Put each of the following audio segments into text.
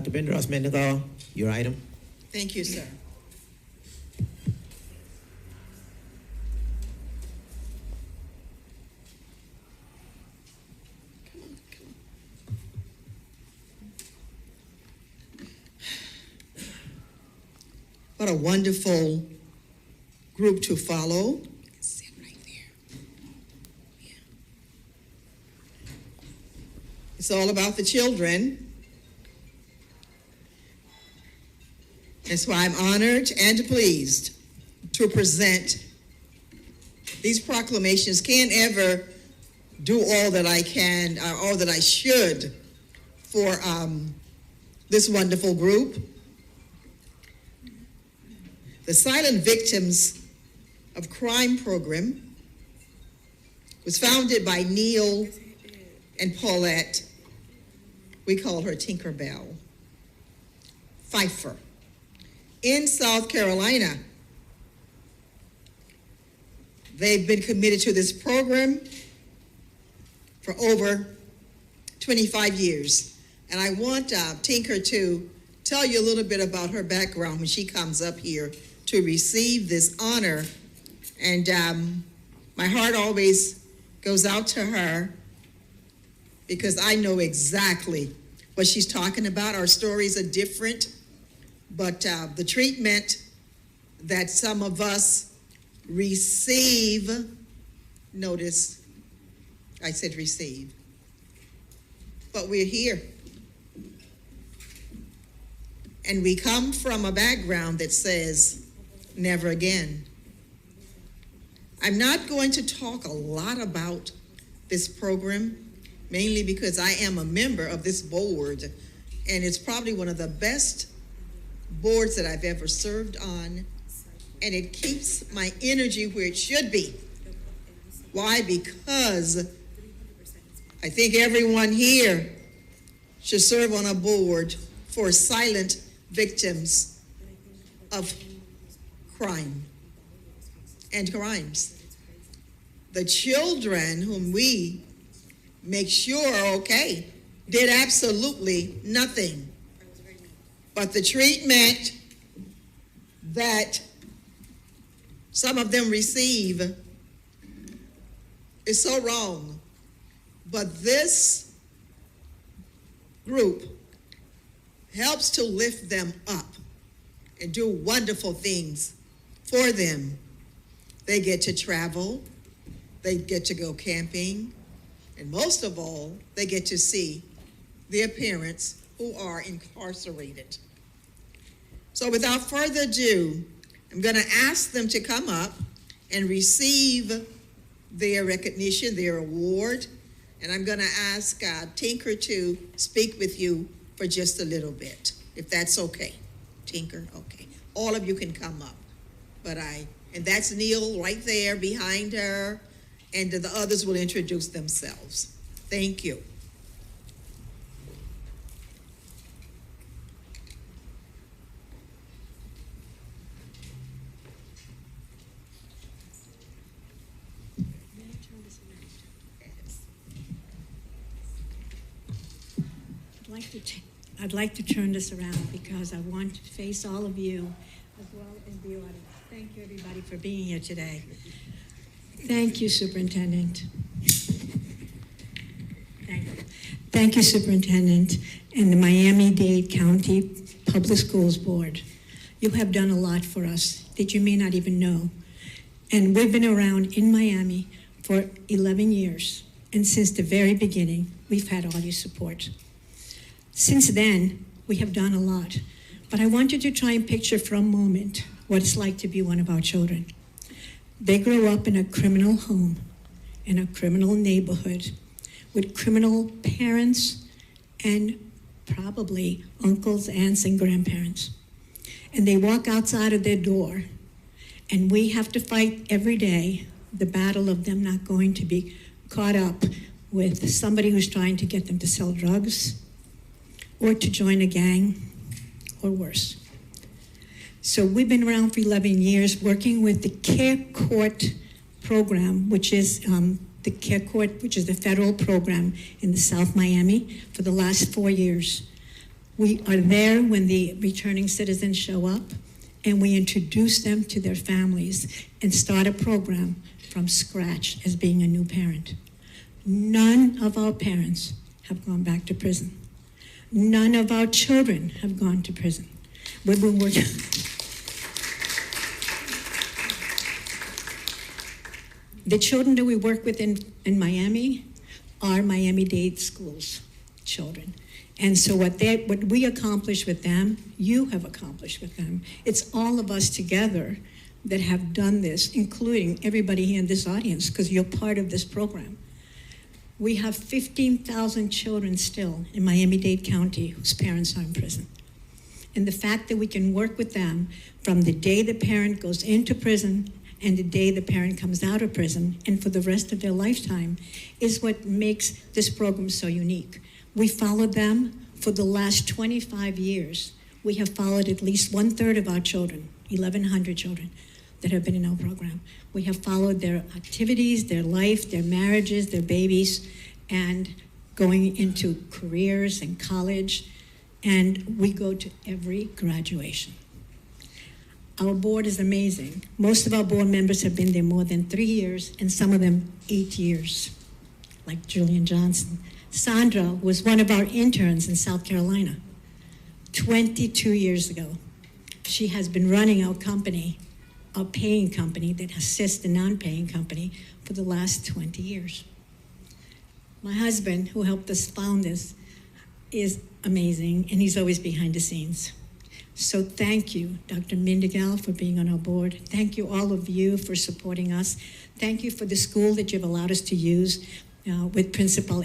Dr. Bindros-Mendengal, your item. Thank you, sir. What a wonderful group to follow. Sit right there. Yeah. It's all about the children. That's why I'm honored and pleased to present these proclamations. Can't ever do all that I can, or all that I should for this wonderful group. The Silent Victims of Crime program was founded by Neil and Paulette, we call her Tinkerbell, Pfeiffer, in South Carolina. They've been committed to this program for over 25 years. And I want Tinker to tell you a little bit about her background when she comes up here to receive this honor. And my heart always goes out to her because I know exactly what she's talking about. Our stories are different, but the treatment that some of us receive, notice I said receive, but we're here. And we come from a background that says, never again. I'm not going to talk a lot about this program, mainly because I am a member of this board, and it's probably one of the best boards that I've ever served on, and it keeps my energy where it should be. Why? Because I think everyone here should serve on a board for silent victims of crime and crimes. The children whom we make sure are okay did absolutely nothing. But the treatment that some of them receive is so wrong. But this group helps to lift them up and do wonderful things for them. They get to travel, they get to go camping, and most of all, they get to see their parents who are incarcerated. So without further ado, I'm going to ask them to come up and receive their recognition, their award, and I'm going to ask Tinker to speak with you for just a little bit, if that's okay. Tinker, okay. All of you can come up, and that's Neil right there behind her, and the others will introduce themselves. Thank you. I'd like to turn this around because I want to face all of you as well as the audience. Thank you, everybody, for being here today. Thank you, Superintendent. Thank you, Superintendent, and the Miami-Dade County Public Schools Board. You have done a lot for us that you may not even know. And we've been around in Miami for 11 years. And since the very beginning, we've had all your support. Since then, we have done a lot, but I want you to try and picture for a moment what it's like to be one of our children. They grow up in a criminal home, in a criminal neighborhood, with criminal parents and probably uncles, aunts, and grandparents. And they walk outside of their door, and we have to fight every day the battle of them not going to be caught up with somebody who's trying to get them to sell drugs, or to join a gang, or worse. So we've been around for 11 years working with the Care Court program, which is the Care Court, which is the federal program in the South Miami for the last 4 years. We are there when the returning citizens show up, and we introduce them to their families and start a program from scratch as being a new parent. None of our parents have gone back to prison. None of our children have gone to prison. We've been working. The children that we work with in Miami are Miami-Dade schools children. And so what we accomplish with them, you have accomplished with them. It's all of us together that have done this, including everybody here in this audience, because you're part of this program. We have 15,000 children still in Miami-Dade County whose parents are in prison. And the fact that we can work with them from the day the parent goes into prison and the day the parent comes out of prison and for the rest of their lifetime is what makes this program so unique. We followed them for the last 25 years. We have followed at least 1/3 of our children, 1,100 children that have been in our program. We have followed their activities, their life, their marriages, their babies, and going into careers and college, and we go to every graduation. Our board is amazing. Most of our board members have been there more than 3 years, and some of them 8 years, like Julian Johnson. Sandra was one of our interns in South Carolina 22 years ago. She has been running our company, our paying company that assists the non-paying company for the last 20 years. My husband, who helped us found this, is amazing, and he's always behind the scenes. So thank you, Dr. Mindigal, for being on our board. Thank you, all of you, for supporting us. Thank you for the school that you've allowed us to use with Principal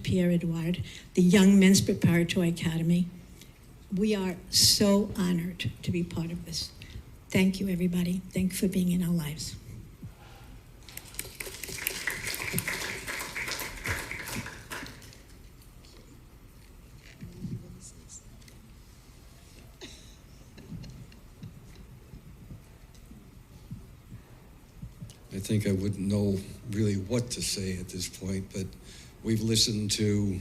Pierre Edouard, the Young Men's Preparatory Academy. We are so honored to be part of this. Thank you, everybody. Thank you for being in our lives. I think I wouldn't know really what to say at this point, but we've listened to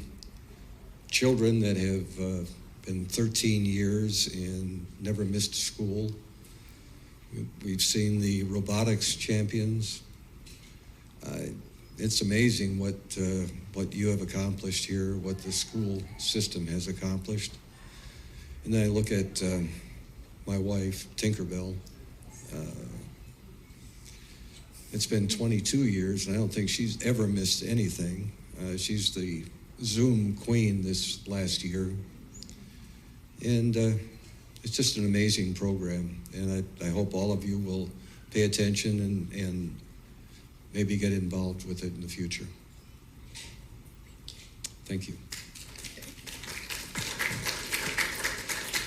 children that have been 13 years and never missed school. We've seen the robotics champions. It's amazing what you have accomplished here, what the school system has accomplished. And then I look at my wife, Tinkerbell. It's been 22 years, and I don't think she's ever missed anything. She's the Zoom queen this last year. And it's just an amazing program, and I hope all of you will pay attention and maybe get involved with it in the future. Thank you.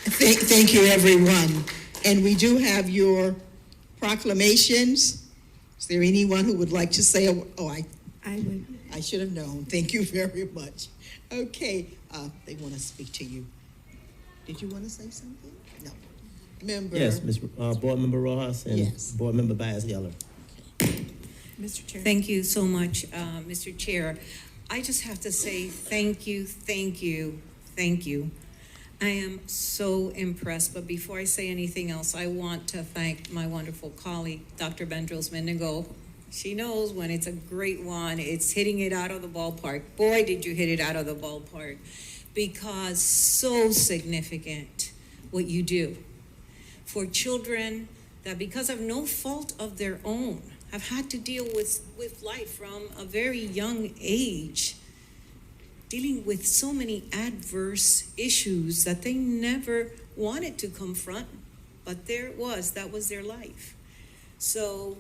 Thank you, everyone. And we do have your proclamations. Is there anyone who would like to say, I should have known. Thank you very much. Okay, they want to speak to you. Did you want to say something? No. Member. Yes, Board Member Rojas and Yes. Board Member Baez-Geller. Mr. Chair. Thank you so much, Mr. Chair. I just have to say thank you, thank you, thank you. I am so impressed, but before I say anything else, I want to thank my wonderful colleague, Dr. Bendros Mendigo. She knows when it's a great one, it's hitting it out of the ballpark. Boy, did you hit it out of the ballpark. Because so significant what you do for children that because of no fault of their own have had to deal with life from a very young age, dealing with so many adverse issues that they never wanted to confront, but there it was, that was their life. So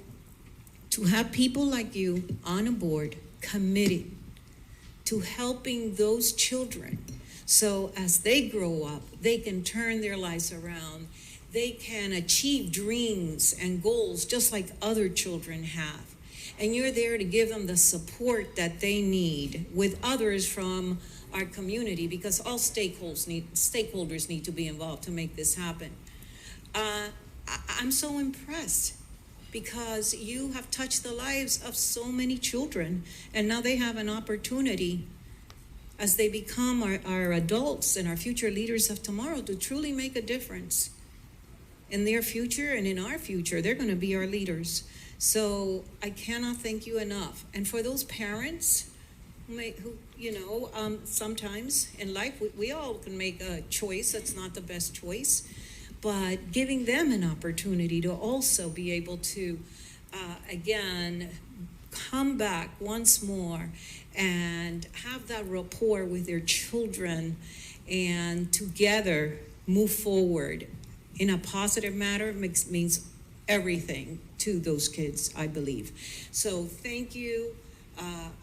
to have people like you on a board committed to helping those children so as they grow up, they can turn their lives around, they can achieve dreams and goals just like other children have. And you're there to give them the support that they need with others from our community, because all stakeholders need to be involved to make this happen. I'm so impressed because you have touched the lives of so many children, and now they have an opportunity as they become our adults and our future leaders of tomorrow to truly make a difference in their future and in our future. They're going to be our leaders. So I cannot thank you enough. And for those parents who sometimes in life we all can make a choice that's not the best choice, but giving them an opportunity to also be able to, again, come back once more and have that rapport with their children and together move forward in a positive manner means everything to those kids, I believe. So thank you.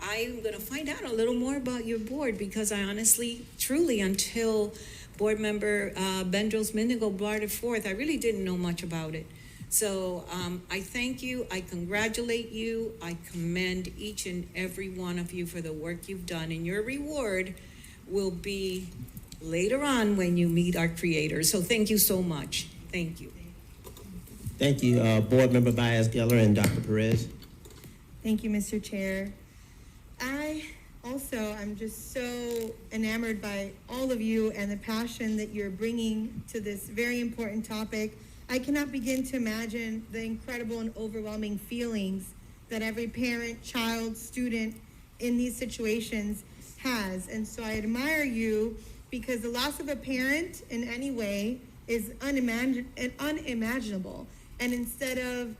I'm going to find out a little more about your board, because I honestly, truly, until board member Bendros Mendigo brought it forth, I really didn't know much about it. So I thank you, I congratulate you, I commend each and every one of you for the work you've done, and your reward will be later on when you meet our creators. So thank you so much. Thank you. Thank you, Board Member Baez-Geller and Dr. Perez. Thank you, Mr. Chair. I'm just so enamored by all of you and the passion that you're bringing to this very important topic. I cannot begin to imagine the incredible and overwhelming feelings that every parent, child, student in these situations has. And so I admire you, because the loss of a parent in any way is unimaginable. And instead of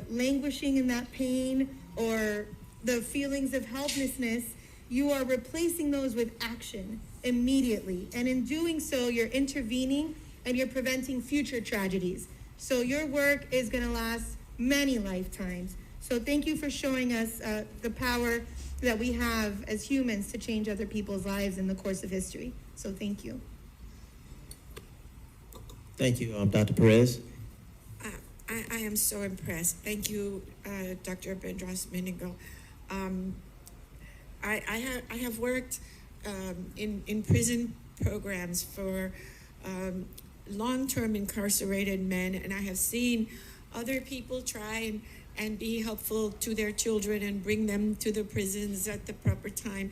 languishing in that pain or the feelings of helplessness, you are replacing those with action immediately. And in doing so, you're intervening and you're preventing future tragedies. So your work is going to last many lifetimes. So thank you for showing us the power that we have as humans to change other people's lives in the course of history. So thank you. Thank you, Dr. Perez. I am so impressed. Thank you, Dr. Bendros Mendigo. I have worked in prison programs for long-term incarcerated men, and I have seen other people try and be helpful to their children and bring them to the prisons at the proper time.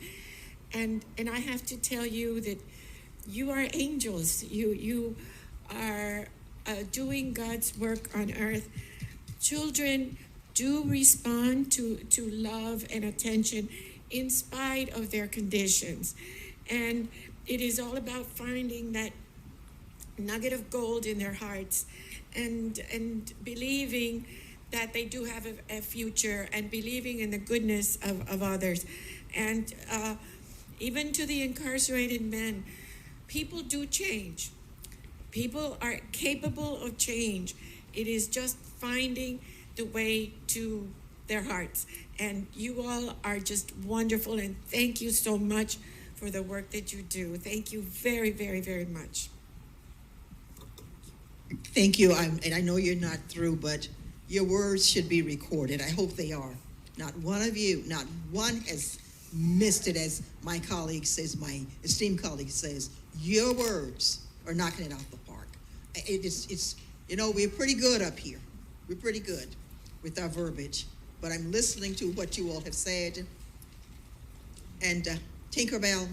And I have to tell you that you are angels. You are doing God's work on earth. Children do respond to love and attention in spite of their conditions. And it is all about finding that nugget of gold in their hearts and believing that they do have a future and believing in the goodness of others. And even to the incarcerated men, people do change. People are capable of change. It is just finding the way to their hearts. And you all are just wonderful, and thank you so much for the work that you do. Thank you very, very, very much. Thank you. And I know you're not through, but your words should be recorded. I hope they are. Not one of you, not one has missed it, as my colleague says, my esteemed colleague says. Your words are knocking it out the park. It's we're pretty good up here. We're pretty good with our verbiage. But I'm listening to what you all have said. And Tinkerbell,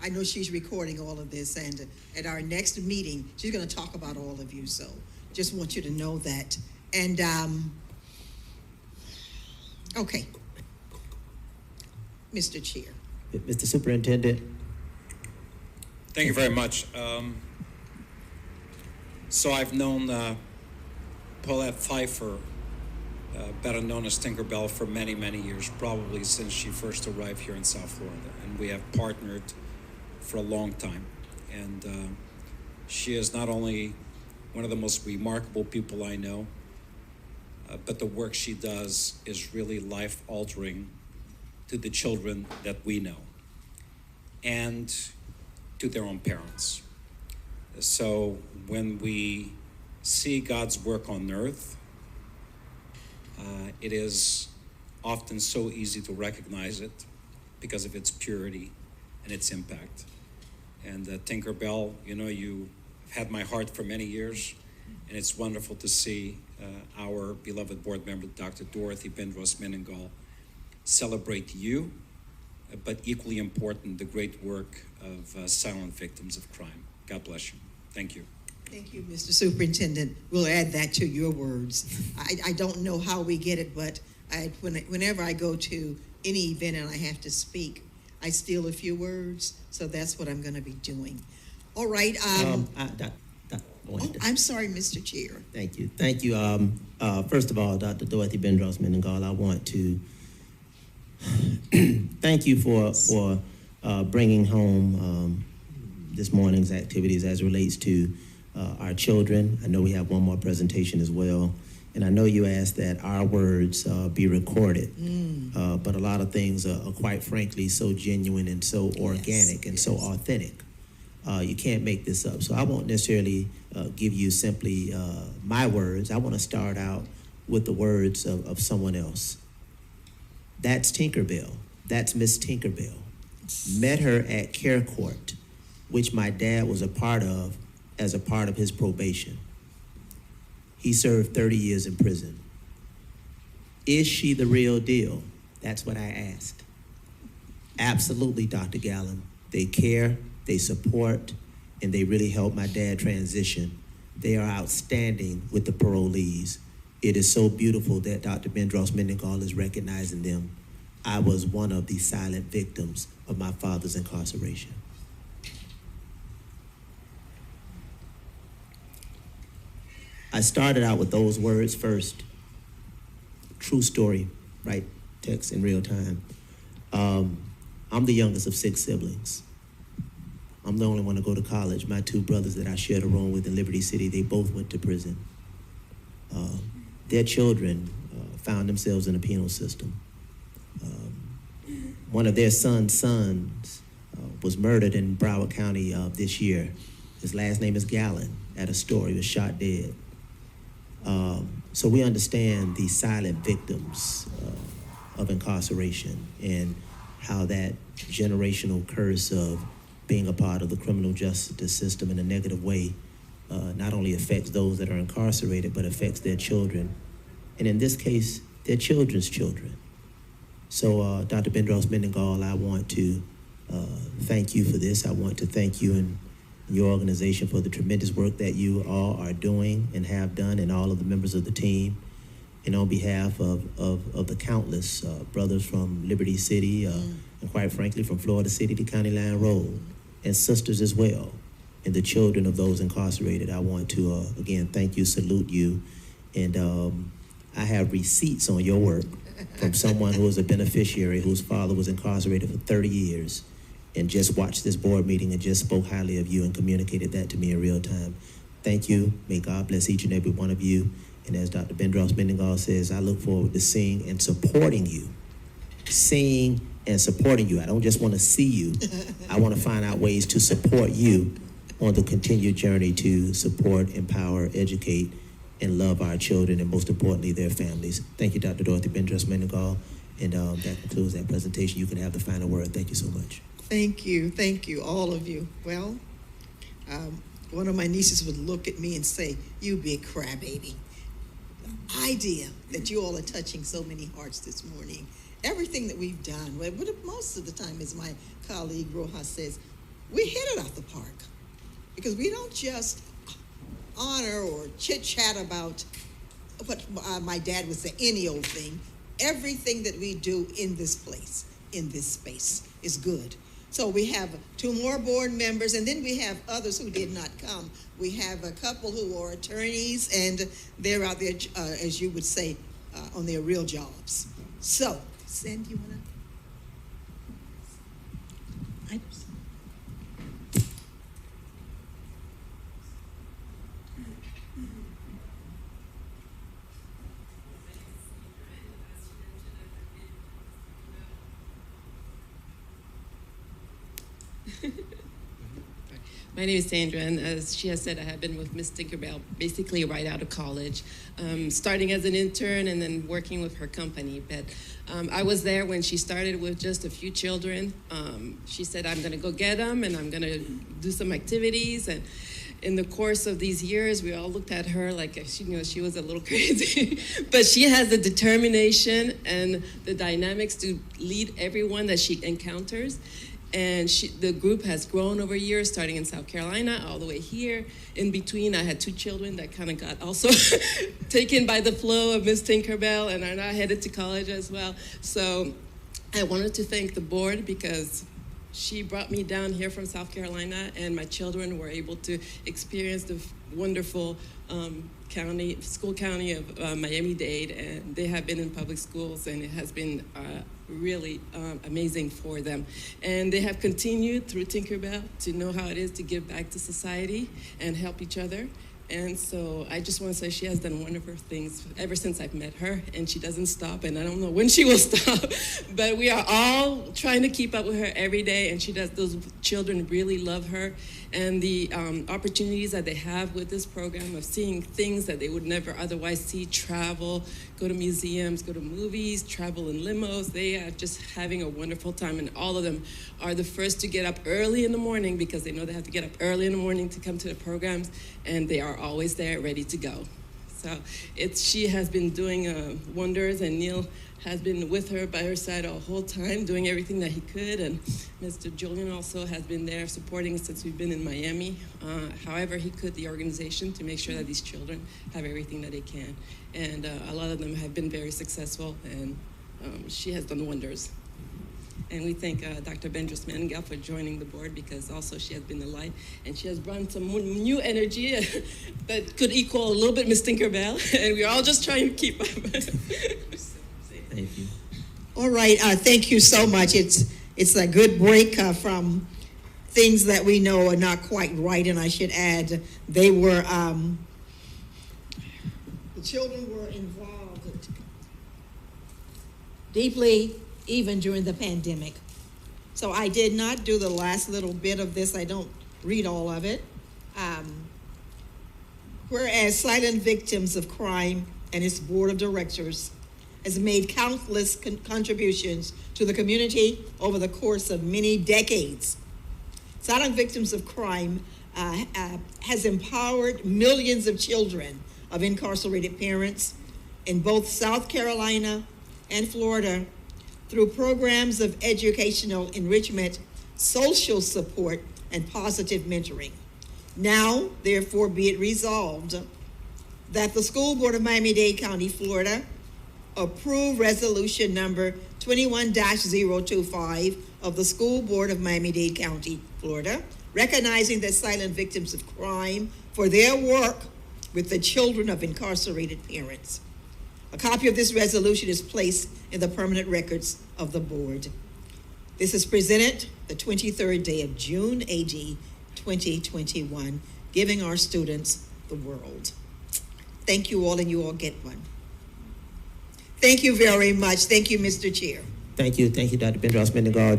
I know she's recording all of this, and at our next meeting, she's going to talk about all of you. So just want you to know that. And, okay. Mr. Chair. Mr. Superintendent. Thank you very much. So I've known Paulette Pfeiffer, better known as Tinkerbell, for many, many years, probably since she first arrived here in South Florida. And we have partnered for a long time. And she is not only one of the most remarkable people I know, but the work she does is really life-altering to the children that we know and to their own parents. So when we see God's work on earth, it is often so easy to recognize it because of its purity and its impact. And Tinkerbell, you had my heart for many years, and it's wonderful to see our beloved board member, Dr. Dorothy Bendros Mendengal, celebrate you but equally important, the great work of silent victims of crime. God bless you. Thank you. Thank you, Mr. Superintendent. We'll add that to your words. I don't know how we get it, but whenever I go to any event and I have to speak, I steal a few words, so that's what I'm going to be doing. All right. I'm sorry, Mr. Chair. Thank you. Thank you. First of all, Dr. Dorothy Bendros-Mendengal, I want to thank you for bringing home this morning's activities as it relates to our children. I know we have one more presentation as well. And I know you asked that our words be recorded, but a lot of things are quite frankly so genuine and so organic and so authentic. You can't make this up. So I won't necessarily give you simply my words. I want to start out with the words of someone else. That's Tinkerbell. That's Miss Tinkerbell. Met her at Care Court, which my dad was a part of as a part of his probation. He served 30 years in prison. Is she the real deal? That's what I asked. Absolutely, Dr. Gallen. They care, they support, and they really helped my dad transition. They are outstanding with the parolees. It is so beautiful that Dr. Bendros-Mendengal is recognizing them. I was one of the silent victims of my father's incarceration. I started out with those words first. True story, right? Text in real time. I'm the youngest of 6 siblings. I'm the only one to go to college. My 2 brothers that I shared a room with in Liberty City, they both went to prison. Their children found themselves in the penal system. One of their sons was murdered in Broward County this year. His last name is Gallen, at a store. He was shot dead. So we understand the silent victims of incarceration and how that generational curse of being a part of the criminal justice system in a negative way not only affects those that are incarcerated, but affects their children. And in this case, their children's children. So Dr. Bendros-Mendengal, I want to thank you for this. I want to thank you and your organization for the tremendous work that you all are doing and have done, and all of the members of the team. And on behalf of the countless brothers from Liberty City, and quite frankly from Florida City to County Line Road, and sisters as well, and the children of those incarcerated, I want to again thank you, salute you, and I have receipts on your work from someone who was a beneficiary whose father was incarcerated for 30 years. And just watched this board meeting and just spoke highly of you and communicated that to me in real time. Thank you. May God bless each and every one of you. And as Dr. Bendros-Mendengal says, I look forward to seeing and supporting you. Seeing and supporting you. I don't just want to see you. I want to find out ways to support you on the continued journey to support, empower, educate, and love our children, and most importantly, their families. Thank you, Dr. Dorothy Bendros-Mendengal. And that concludes that presentation. You can have the final word. Thank you so much. Thank you, all of you. Well, one of my nieces would look at me and say, "You big crybaby." The idea that you all are touching so many hearts this morning, everything that we've done, what most of the time, as my colleague Rojas says, we hit it out the park. Because we don't just honor or chit-chat about what my dad would say, any old thing. Everything that we do in this place, in this space, is good. So we have 2 more board members, and then we have others who did not come. We have a couple who are attorneys, and they're out there, as you would say, on their real jobs. So, Sandy, you want to? My name is Sandra, and as she has said, I have been with Miss Tinkerbell basically right out of college, starting as an intern and then working with her company. But I was there when she started with just a few children. She said, I'm going to go get them, and I'm going to do some activities. And in the course of these years, we all looked at her like she was a little crazy, but she has the determination and the dynamics to lead everyone that she encounters. And the group has grown over years, starting in South Carolina, all the way here. In between, I had 2 children that kind of got also taken by the flow of Miss Tinkerbell and are now headed to college as well. So I wanted to thank the board because she brought me down here from South Carolina, and my children were able to experience the wonderful school county of Miami-Dade, and they have been in public schools, and it has been really amazing for them. And they have continued through Tinkerbell to know how it is to give back to society and help each other. And so I just want to say she has done wonderful things ever since I've met her, and she doesn't stop, and I don't know when she will stop. But we are all trying to keep up with her every day, and she does. Those children really love her, and the opportunities that they have with this program of seeing things that they would never otherwise see, travel, go to museums, go to movies, travel in limos. They are just having a wonderful time, and all of them are the first to get up early in the morning because they know they have to get up early in the morning to come to the programs, and they are always there ready to go. So she has been doing wonders, and Neil has been with her by her side all the whole time, doing everything that he could, and Mr. Julian also has been there supporting since we've been in Miami, however he could, the organization, to make sure that these children have everything that they can. And a lot of them have been very successful, and she has done wonders. And we thank Dr. Bendris Mangel for joining the board because also she has been a light, and she has brought some new energy that could equal a little bit Miss Tinkerbell, and we're all just trying to keep up. Thank you. All right, thank you so much. It's a good break from things that we know are not quite right, and I should add, they were, the children were involved deeply even during the pandemic. So I did not do the last little bit of this. I don't read all of it. Whereas Silent Victims of Crime and its board of directors has made countless contributions to the community over the course of many decades. Silent Victims of Crime has empowered millions of children of incarcerated parents in both South Carolina and Florida through programs of educational enrichment, social support, and positive mentoring. Now, therefore, be it resolved that the School Board of Miami-Dade County, Florida, approve resolution number 21-025 of the School Board of Miami-Dade County, Florida, recognizing the silent victims of crime for their work with the children of incarcerated parents. A copy of this resolution is placed in the permanent records of the board. This is presented the 23rd day of June, AD 2021, giving our students the world. Thank you all, and you all get one. Thank you very much. Thank you, Mr. Chair. Thank you, Dr. Bendris Mangel.